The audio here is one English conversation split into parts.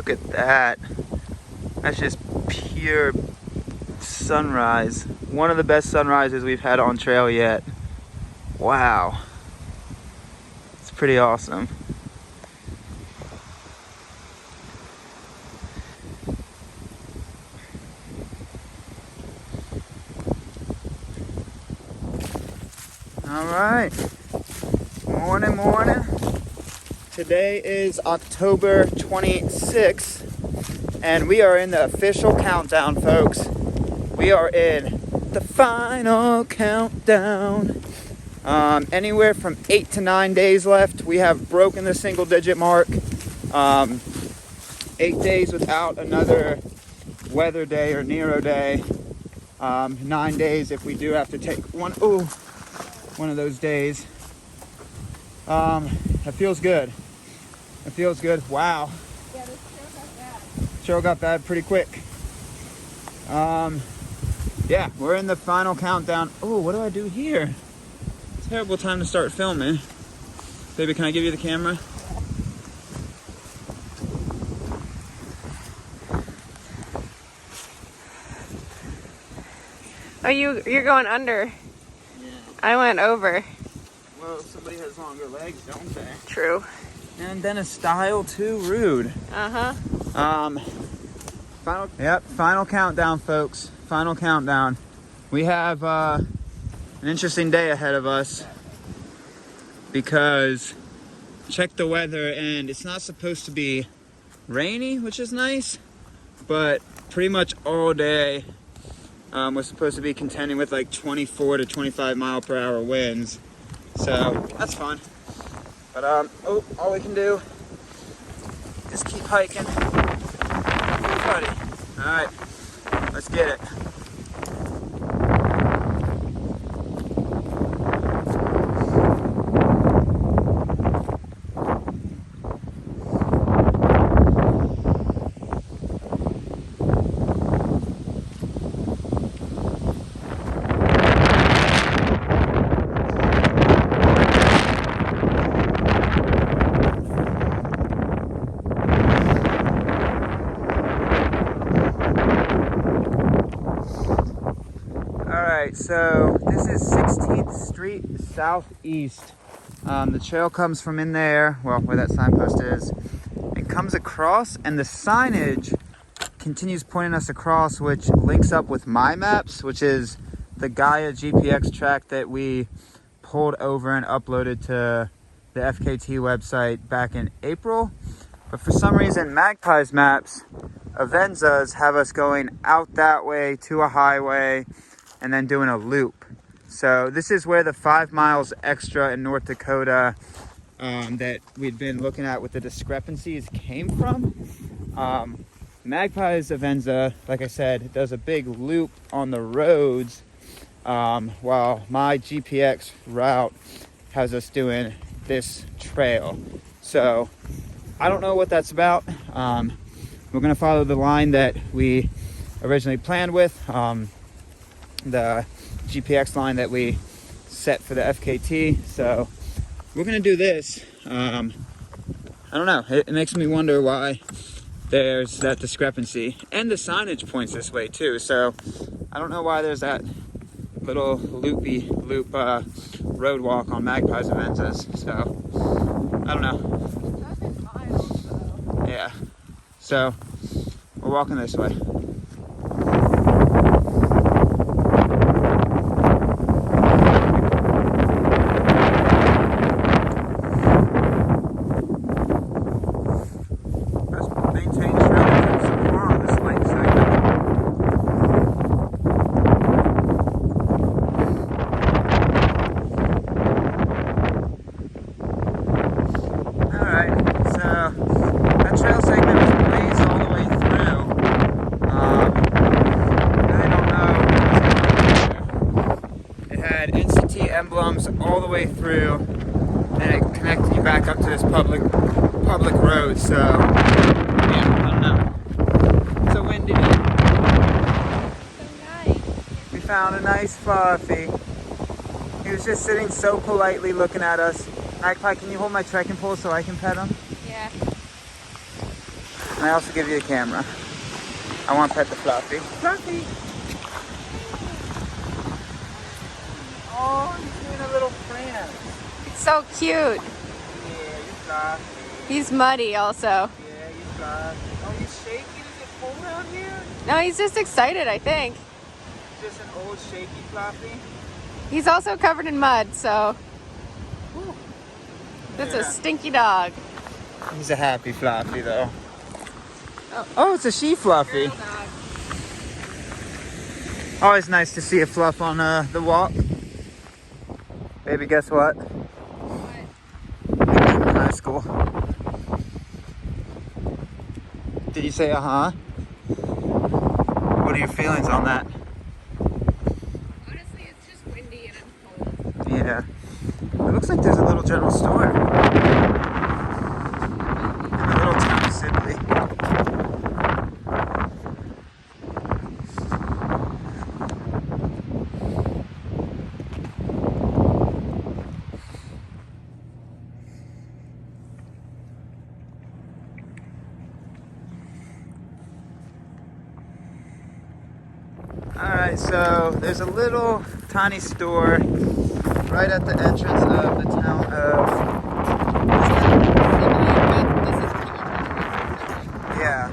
Look at that. That's just pure sunrise. One of the best sunrises we've had on trail yet. Wow. It's pretty awesome. All right. Morning, morning. Today is October 26th, and we are in the official countdown, folks. We are in the final countdown. Anywhere from 8 to 9 days left. We have broken the single-digit mark. 8 days without another weather day or Nero day. 9 days if we do have to take one of those days. That feels good. It feels good. Wow. Yeah, this trail got bad. Trail got bad pretty quick. Yeah, we're in the final countdown. Oh, what do I do here? Terrible time to start filming. Baby, can I give you the camera? Oh, you're going under. Yeah. I went over. Well, somebody has longer legs, don't they? True. And then a style too rude. Final countdown, folks. Final countdown. We have an interesting day ahead of us because check the weather, and it's not supposed to be rainy, which is nice, but pretty much all day we're supposed to be contending with like 24 to 25 mile per hour winds. So that's fun. But all we can do is keep hiking. Buddy. All right, let's get it. So this is 16th Street Southeast. The trail comes from in there, well, where that signpost is. It comes across, and the signage continues pointing us across, which links up with My Maps, which is the Gaia GPX track that we pulled over and uploaded to the FKT website back in April. But for some reason, Magpie's maps, Avenza's, have us going out that way to a highway and then doing a loop. So this is where the 5 miles extra in North Dakota that we'd been looking at with the discrepancies came from. Magpie's Avenza, like I said, does a big loop on the roads, while my GPX route has us doing this trail. So I don't know what that's about. We're gonna follow the line that we originally planned with. The GPX line that we set for the FKT. So we're gonna do this. I don't know, it makes me wonder why there's that discrepancy, and the signage points this way too. So I don't know why there's that little loop road walk on Magpie's Avenzas. So I don't know. Yeah, so we're walking this way. Emblems all the way through, and it connected you back up to this public road. So yeah, I don't know. It's a windy day. So nice. We found a nice Fluffy. He was just sitting so politely looking at us. Magpie, can you hold my trekking pole so I can pet him? Yeah. And I also give you a camera. I want to pet the Fluffy. Fluffy! Oh, he's doing a little friend. It's so cute. Yeah, he's Fluffy. He's muddy also. Yeah, he's Fluffy. Oh, he's shaky? Is it cold out here? No, he's just excited, I think. He's just an old shaky Fluffy. He's also covered in mud, so Whew. that's Yeah. a stinky dog. He's a happy Fluffy though. Oh, it's a she Fluffy. Girl dog. Always nice to see a Fluff on the walk. Baby, guess what? I'm in high school. Did you say uh-huh? What are your feelings on that? Honestly, it's just windy and I'm cold. Yeah. It looks like there's a little general store. In the little town of Sibley. Alright, so there's a little tiny store right at the entrance of the town of... Yeah,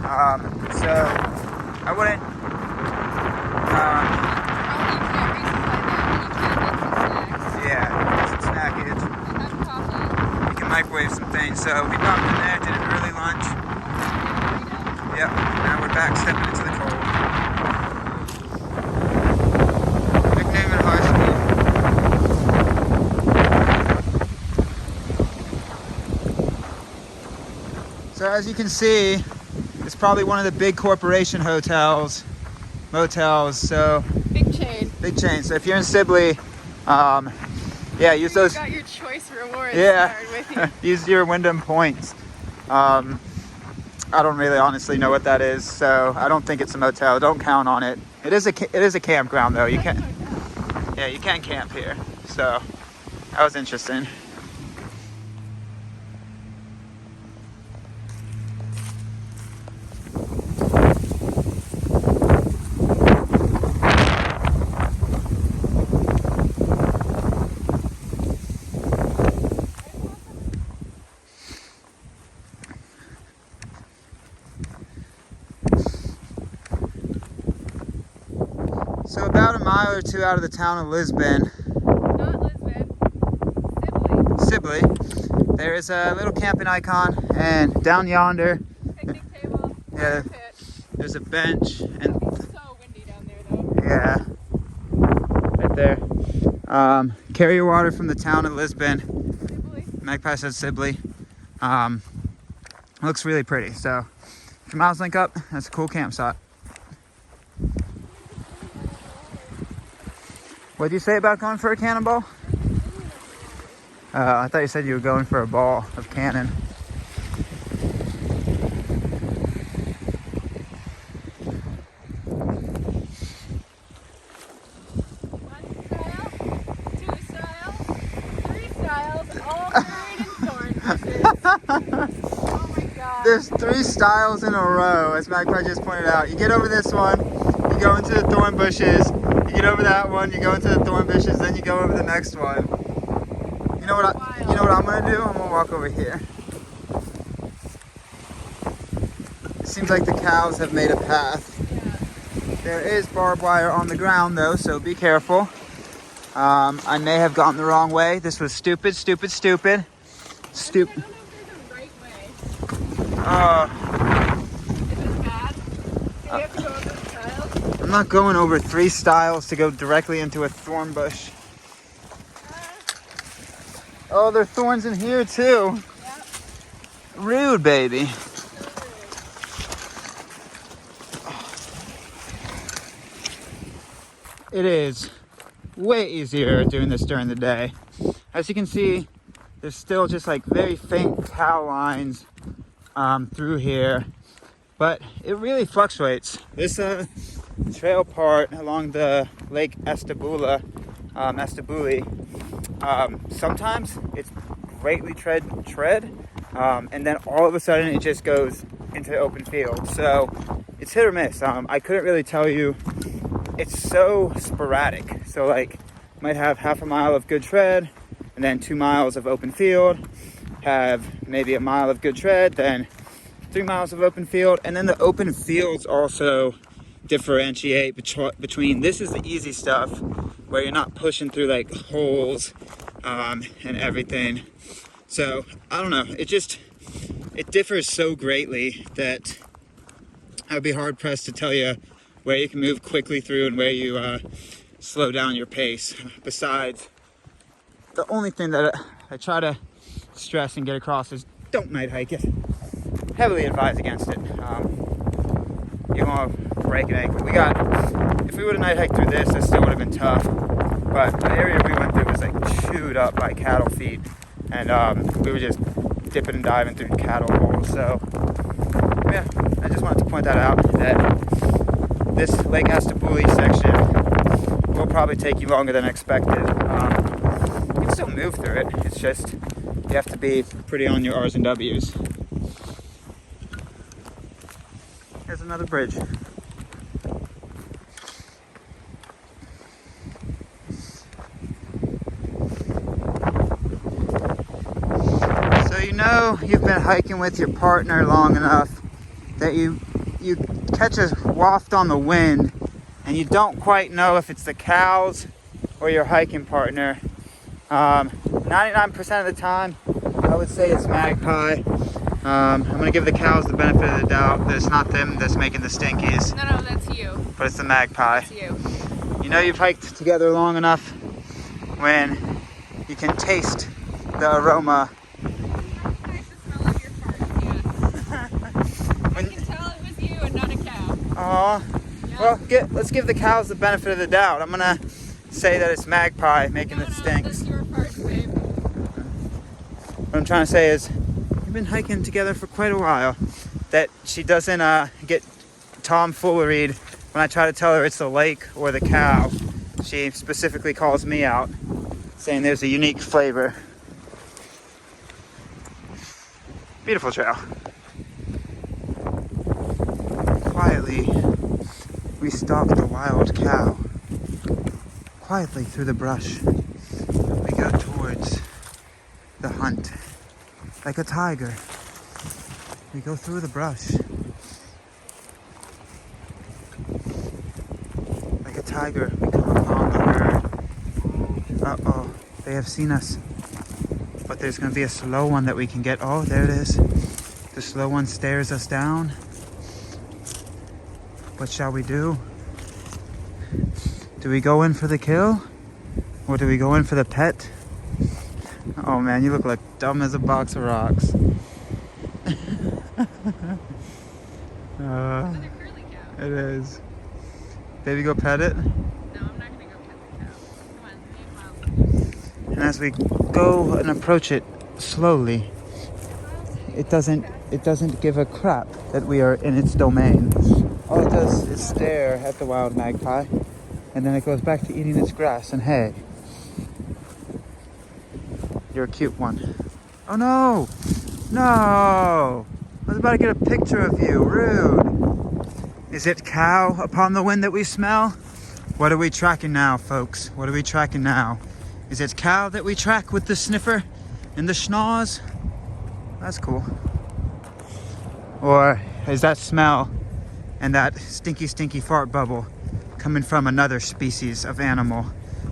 so I wouldn't... Yeah, some snackage. You can microwave some things. So we popped in there, did an early lunch. Yep, now we're back stepping into the cold. Nickname in high school. So as you can see, it's probably one of the big corporation motels. So Big chain. big chain. So if you're in Sibley, yeah, use those. You got your choice rewards Yeah, card with you. use your Wyndham points. I don't really honestly know what that is, so I don't think it's a motel. Don't count on it. It is a campground though. You can't. Yeah, you can't camp here. So that was interesting. So about a mile or two out of the town of Lisbon, Not Lisbon. Sibley. Sibley, there is a little camping icon, and down yonder, Picnic table. Yeah. Fire pit. there's a bench, and It's so windy down there though. yeah, right there. Carry your water from the town of Lisbon. Sibley. Magpie says Sibley. Looks really pretty. So if your miles link up, that's a cool campsite. What did you say about going for a cannonball? I thought you said you were going for a ball of cannon. Oh my god. There's 3 styles in a row, as Magpie just pointed out. You get over this one, you go into the thorn bushes. You get over that one, you go into the thorn bushes, then you go over the next one. You know what I'm gonna do? I'm gonna walk over here. It seems like the cows have made a path. There is barbed wire on the ground though, so be careful. I may have gotten the wrong way. This was stupid. I don't know if there's a right way. Is it bad? Do you have to go over the tiles? I'm not going over 3 styles to go directly into a thorn bush. Oh, there are thorns in here too. Yep. Rude, baby. It is way easier doing this during the day. As you can see, there's still just like very faint cow lines through here, but it really fluctuates. This trail part along the Lake Estabuli, sometimes it's greatly tread, and then all of a sudden it just goes into the open field. So it's hit or miss. I couldn't really tell you. It's so sporadic. So like, might have half a mile of good tread and then 2 miles of open field, have maybe a mile of good tread, then 3 miles of open field. And then the open fields also differentiate between, this is the easy stuff where you're not pushing through like holes and everything. So I don't know, it differs so greatly that I'd be hard pressed to tell you where you can move quickly through and where you slow down your pace. Besides, the only thing that I try to stress and get across is don't night hike it. Heavily advise against it. You're gonna break an ankle. If we would have night hiked through this, it still would have been tough. But the area we went through was like chewed up by cattle feet, and we were just dipping and diving through cattle holes. So yeah, I just wanted to point that out, that this Lake Astabuli section will probably take you longer than expected. You can still move through it. It's just you have to be pretty on your R's and W's. Here's another bridge. So you know you've been hiking with your partner long enough that you catch a waft on the wind and you don't quite know if it's the cows or your hiking partner. 99% of the time, I would say it's magpie. I'm gonna give the cows the benefit of the doubt that it's not them that's making the stinkies. No, that's you. But it's the magpie. It's you. You know you've hiked together long enough when you can taste the aroma. I recognize the smell of your fart, yeah. I can tell it was you and not a cow. Aw. Yeah. Well, let's give the cows the benefit of the doubt. I'm gonna say that it's magpie making the stinks. That's your fart, babe. What I'm trying to say is, we've been hiking together for quite a while. That she doesn't get tomfooleried when I try to tell her it's the lake or the cow. She specifically calls me out, saying there's a unique flavor. Beautiful trail. Quietly, we stalk the wild cow. Quietly through the brush, we go towards the hunt. Like a tiger, we go through the brush. Like a tiger, we come upon the herd. Uh-oh, they have seen us. But there's gonna be a slow one that we can get. Oh, there it is. The slow one stares us down. What shall we do? Do we go in for the kill? Or do we go in for the pet? Oh man, you look like dumb as a box of rocks. Another curly cow. It is. Baby, go pet it. No, I'm not gonna go pet the cow. Come on, leave Miles. And as we go and approach it slowly, it doesn't give a crap that we are in its domain. All it does is stare at the wild magpie, and then it goes back to eating its grass and hay. You're a cute one. Oh no! No! I was about to get a picture of you. Rude. Is it cow upon the wind that we smell? What are we tracking now, folks? What are we tracking now? Is it cow that we track with the sniffer and the schnoz? That's cool. Or is that smell and that stinky fart bubble coming from another species of animal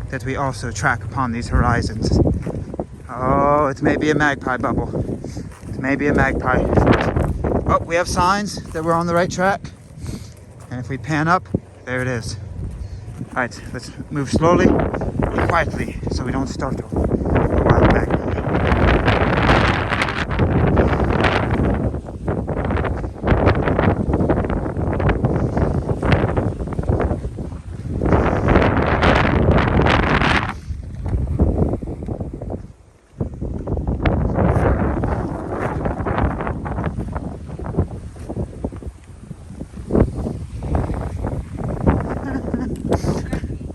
that we also track upon these horizons? Oh, it's maybe a magpie bubble. It's maybe a magpie. Oh, we have signs that we're on the right track. And if we pan up, there it is. All right, let's move slowly and quietly so we don't startle the wild magpie.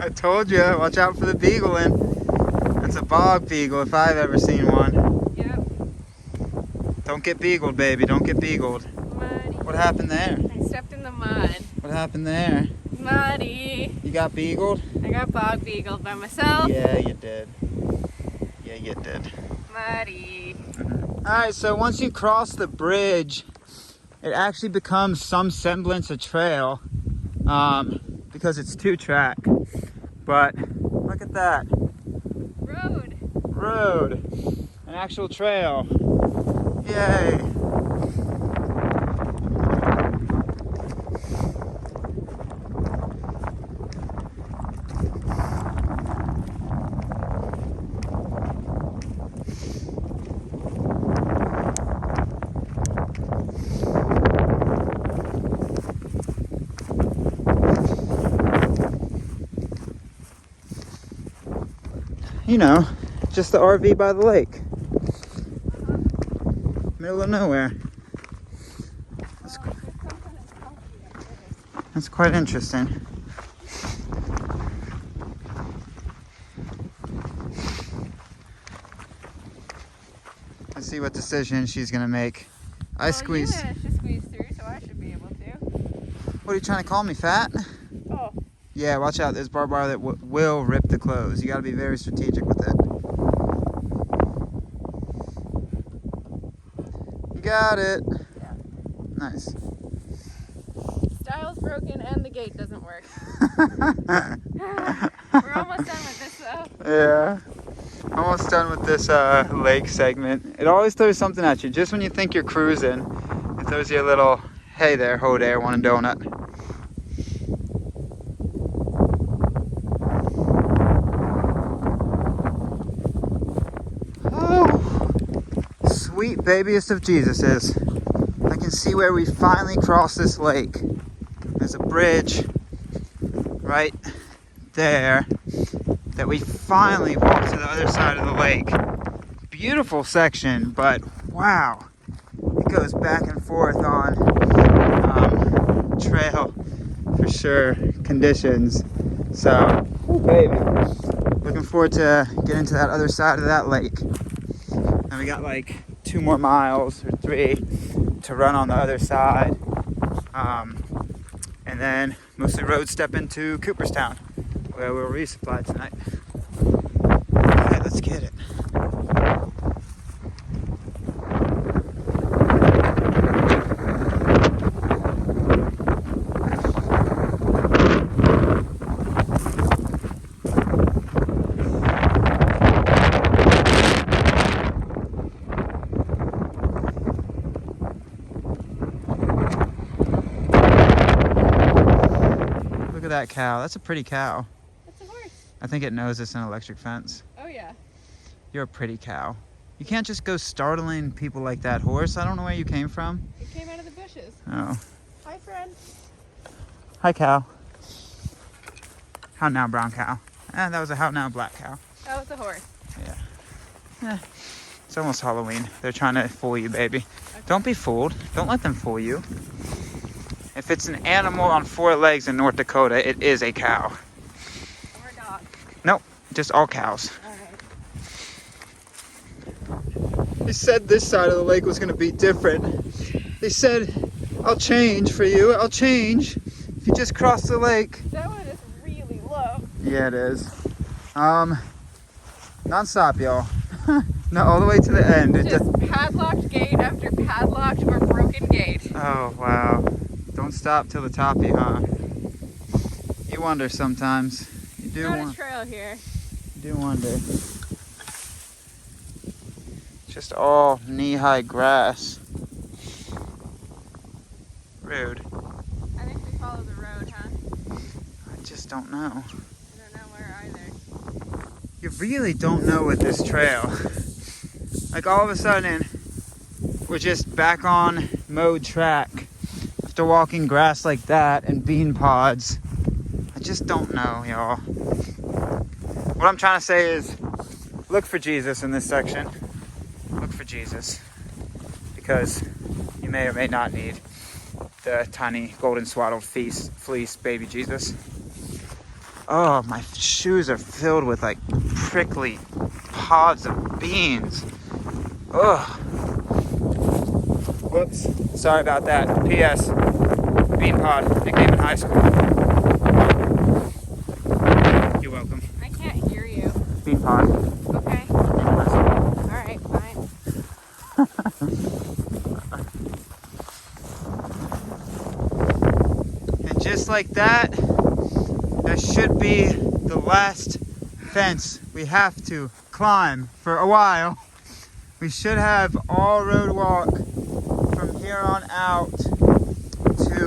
I told you, watch out for the beagling. That's a bog beagle if I've ever seen one. Yep. Don't get beagled, baby. Don't get beagled. Money. What happened there? I stepped in the mud. What happened there? Muddy. You got beagled? I got bog beagled by myself. Yeah, you did. Yeah, you did. Muddy. Alright, so once you cross the bridge, it actually becomes some semblance of trail because it's 2-track. But look at that. Road. Road. An actual trail. Yay. You know, just the RV by the lake. Middle of nowhere. That's quite interesting. Let's see what decision she's gonna make. I squeezed. You managed to squeeze through, so I should be able to. What are you trying to call me, fat? Oh. Yeah, watch out. There's barbed wire that will rip the clothes. You gotta be very strategic with it. You got it. Yeah. Nice. Style's broken and the gate doesn't work. We're almost done with this though. Yeah. Almost done with this lake segment. It always throws something at you. Just when you think you're cruising, it throws you a little, hey there, ho there, want a donut. Oh, sweet babyest of Jesuses. I can see where we finally crossed this lake. There's a bridge right there that we finally walked to the other side of the lake. Beautiful section, but wow, it goes back and forth on trail for sure conditions. So, ooh, baby, looking forward to getting to that other side of that lake. And we got like 2 more miles or 3 to run on the other side. And then mostly road step into Cooperstown, where we'll resupply tonight. Alright, let's get it. Look at that cow. That's a pretty cow. That's a horse. I think it knows it's an electric fence. Oh yeah. You're a pretty cow. You can't just go startling people like that, horse. I don't know where you came from. It came out of the bushes. Oh. Hi friend. Hi, cow. How now, brown cow? That was a how now, black cow. That was a horse. Yeah. It's almost Halloween. They're trying to fool you, baby. Okay. Don't be fooled. Don't let them fool you. If it's an animal on 4 legs in North Dakota, it is a cow. Or a dog. Nope, just all cows. All right. They said this side of the lake was going to be different. They said, I'll change for you. I'll change if you just cross the lake. That one is really low. Yeah, it is. Non-stop, y'all. No, all the way to the end. Just padlocked gate after padlocked or broken gate. Oh, wow. Don't stop till the toppy, huh? You wonder sometimes. You do Not wonder. a trail here. You do wonder. Just all knee-high grass. Rude. I think we follow the road, huh? I just don't know. I don't know where either. You really don't know with this trail. Like all of a sudden, we're just back on mode track after walking grass like that and bean pods. I just don't know, y'all. What I'm trying to say is, look for Jesus in this section. Look for Jesus. Because you may or may not need the tiny golden swaddled fleece baby Jesus. Oh, my shoes are filled with like prickly pods of beans. Ugh. Whoops, sorry about that. P.S. Bean Pod, nickname in high school. You're welcome. I can't hear you. Bean Pod. Okay. All right, fine. And just like that, that should be the last fence we have to climb for a while. We should have all road walk from here on out to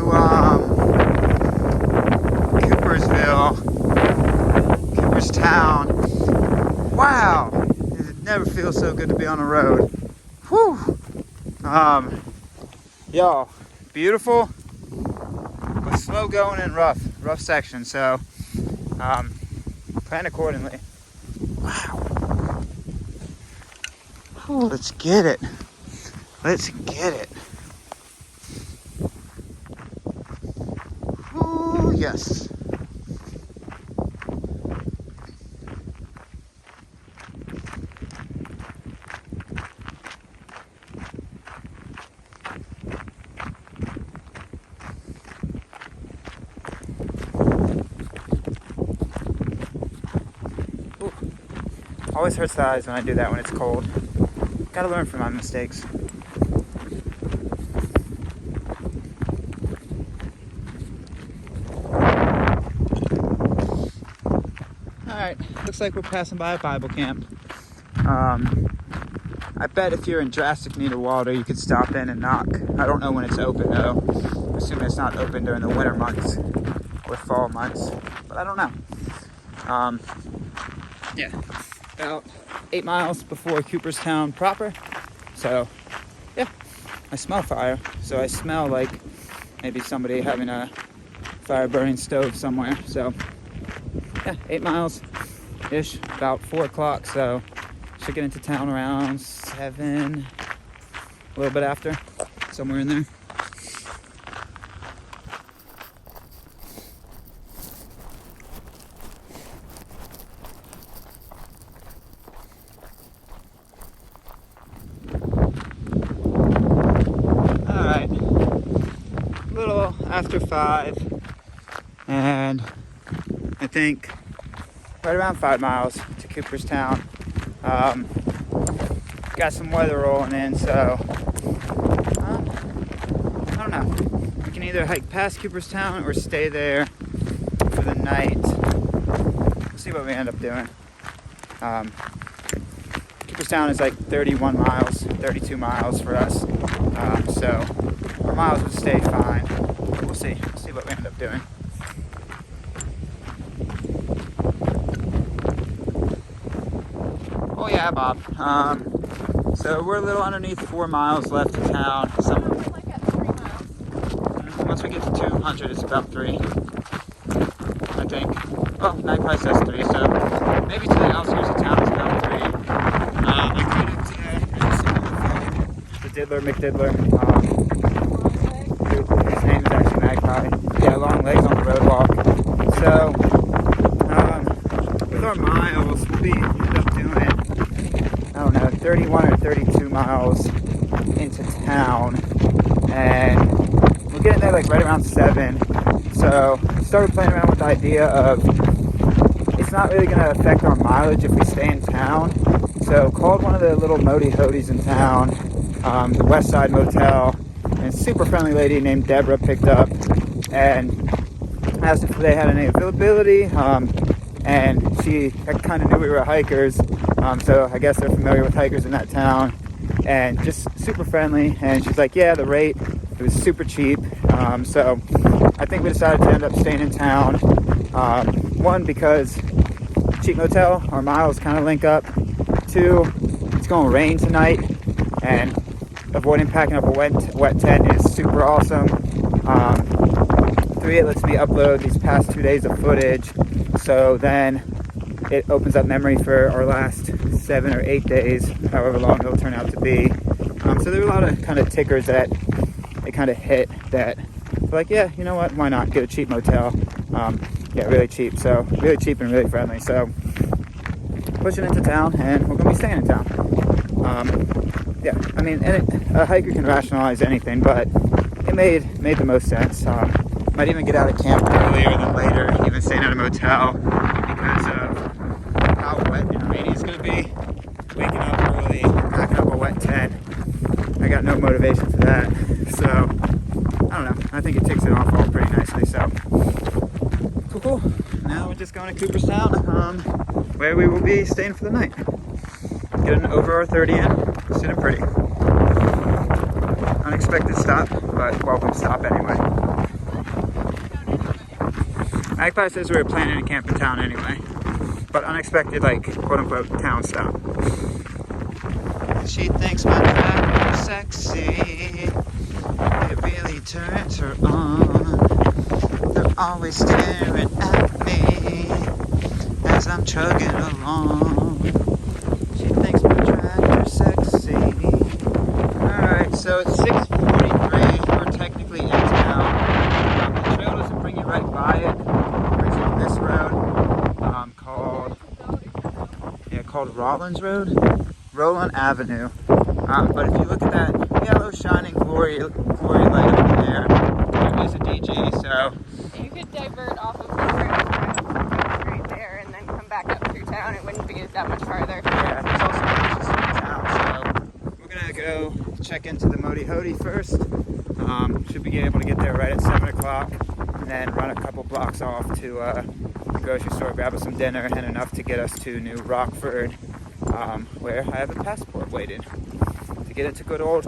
Cooperstown. Wow, it never feels so good to be on the road. Whew. Y'all, beautiful, but slow going and rough section. So, plan accordingly. Wow. Ooh, let's get it. Let's get it. Ooh, yes. Ooh. Always hurts the eyes when I do that when it's cold. Gotta learn from my mistakes. Alright, looks like we're passing by a Bible camp. I bet if you're in drastic need of water, you could stop in and knock. I don't know when it's open though. I'm assuming it's not open during the winter months or fall months, but I don't know. Yeah, about 8 miles before Cooperstown proper. So, yeah, I smell fire. So I smell like maybe somebody having a fire burning stove somewhere. So, yeah, 8 miles-ish, about 4 o'clock. So, should get into town around 7, a little bit after, somewhere in there. After 5, and I think right around 5 miles to Cooperstown. Got some weather rolling in, so I don't know. We can either hike past Cooperstown or stay there for the night. We'll see what we end up doing. Cooperstown is like 31 miles, 32 miles for us, so our miles would stay fine. We'll see what we end up doing. Oh yeah, Bob. So we're a little underneath 4 miles left of town. We're like at 3 miles. Once we get to 200, it's about 3, I think. Well, Magpie says 3, so maybe to the outskirts of town it's about 3. I did it the Diddler McDiddler. His name is actually Magpie. Yeah, long legs on the road walk. So, with our miles, we'll end up doing, I don't know, 31 or 32 miles into town. And we're getting there like right around 7. So, started playing around with the idea of it's not really going to affect our mileage if we stay in town. So, called one of the little mody hodies in town, the West Side Motel. And a super friendly lady named Deborah picked up and asked if they had any availability, and she kind of knew we were hikers, so I guess they're familiar with hikers in that town, and just super friendly. And she's like, yeah, the rate, it was super cheap, so I think we decided to end up staying in town. One, because cheap motel, our miles kind of link up. 2, it's going to rain tonight, and avoiding packing up a wet tent is super awesome. 3, it lets me upload these past 2 days of footage, so then it opens up memory for our last 7 or 8 days, however long it'll turn out to be. So there were a lot of kind of tickers that it kind of hit that like, yeah, you know what, why not get a cheap motel? Yeah, really cheap, and really friendly. So pushing into town, and we're gonna be staying in town. Yeah, I mean, a hiker can rationalize anything, but it made the most sense. Might even get out of camp earlier than later, even staying at a motel because of how wet and rainy it's going to be. Waking up early, packing up a wet tent. I got no motivation for that. So, I don't know. I think it takes it off all pretty nicely. So, cool. Now we're just going to Cooperstown, where we will be staying for the night. Getting over our 30 in, sitting pretty. Unexpected stop, but welcome stop anyway. Magpie says we were planning to camp in town anyway, but unexpected, like, quote-unquote, town stop. She thinks my drive is sexy. It really turns her on. They're always staring at me as I'm chugging along. She thinks my drive is sexy. Alright, so it's 6:43. We're technically in town. The trail doesn't bring you right by it. It brings you on this road called Rollins Road. Roland Avenue. But if you look at that yellow shining glory light over there, there is a DJ, so... You could divert off of the trail right there and then come back up through town. It wouldn't be that much farther. Yeah, there's also beaches in town, so we're gonna go check into the Modi Hodi first. Should be able to get there right at 7 o'clock and then run a couple blocks off to the grocery store, grab us some dinner, and enough to get us to New Rockford, where I have a passport waiting to get into good old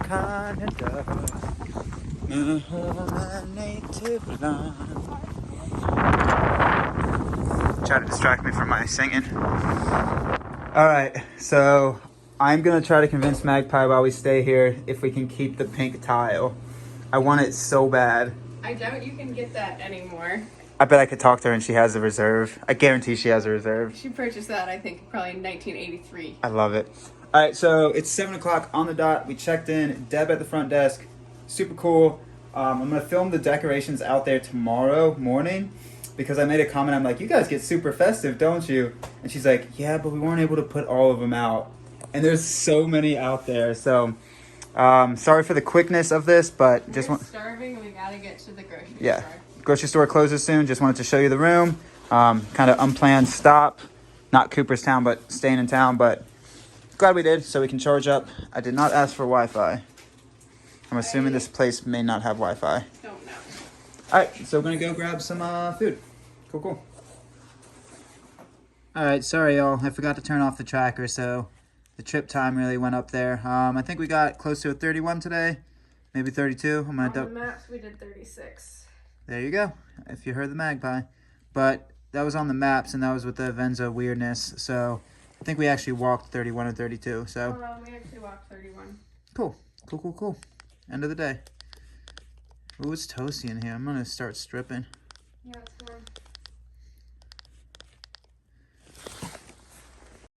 Canada, my home native land. Try to distract me from my singing. Alright, so I'm gonna try to convince Magpie while we stay here if we can keep the pink tile. I want it so bad. I doubt you can get that anymore. I bet I could talk to her and she has a reserve. I guarantee she has a reserve. She purchased that, I think, probably in 1983. I love it. All right, so it's 7 o'clock on the dot. We checked in. Deb at the front desk. Super cool. I'm going to film the decorations out there tomorrow morning because I made a comment. I'm like, you guys get super festive, don't you? And she's like, yeah, but we weren't able to put all of them out. And there's so many out there. So sorry for the quickness of this, but just want... starving. We got to get to the grocery Yeah. store. Grocery store closes soon. Just wanted to show you the room. Kind of unplanned stop. Not Cooperstown, but staying in town. But glad we did, so we can charge up. I did not ask for Wi-Fi. I'm assuming this place may not have Wi-Fi. Don't know. All right, so we're going to go grab some food. Cool. All right, sorry, y'all. I forgot to turn off the tracker, so the trip time really went up there. I think we got close to a 31 today. Maybe 32. I'm gonna On the maps, we did 36. There you go, if you heard the Magpie. But that was on the maps, and that was with the Venza weirdness. So I think we actually walked 31 or 32. So We actually walked 31. Cool. End of the day. Ooh, it's toasty in here. I'm gonna start stripping. Yeah, it's warm.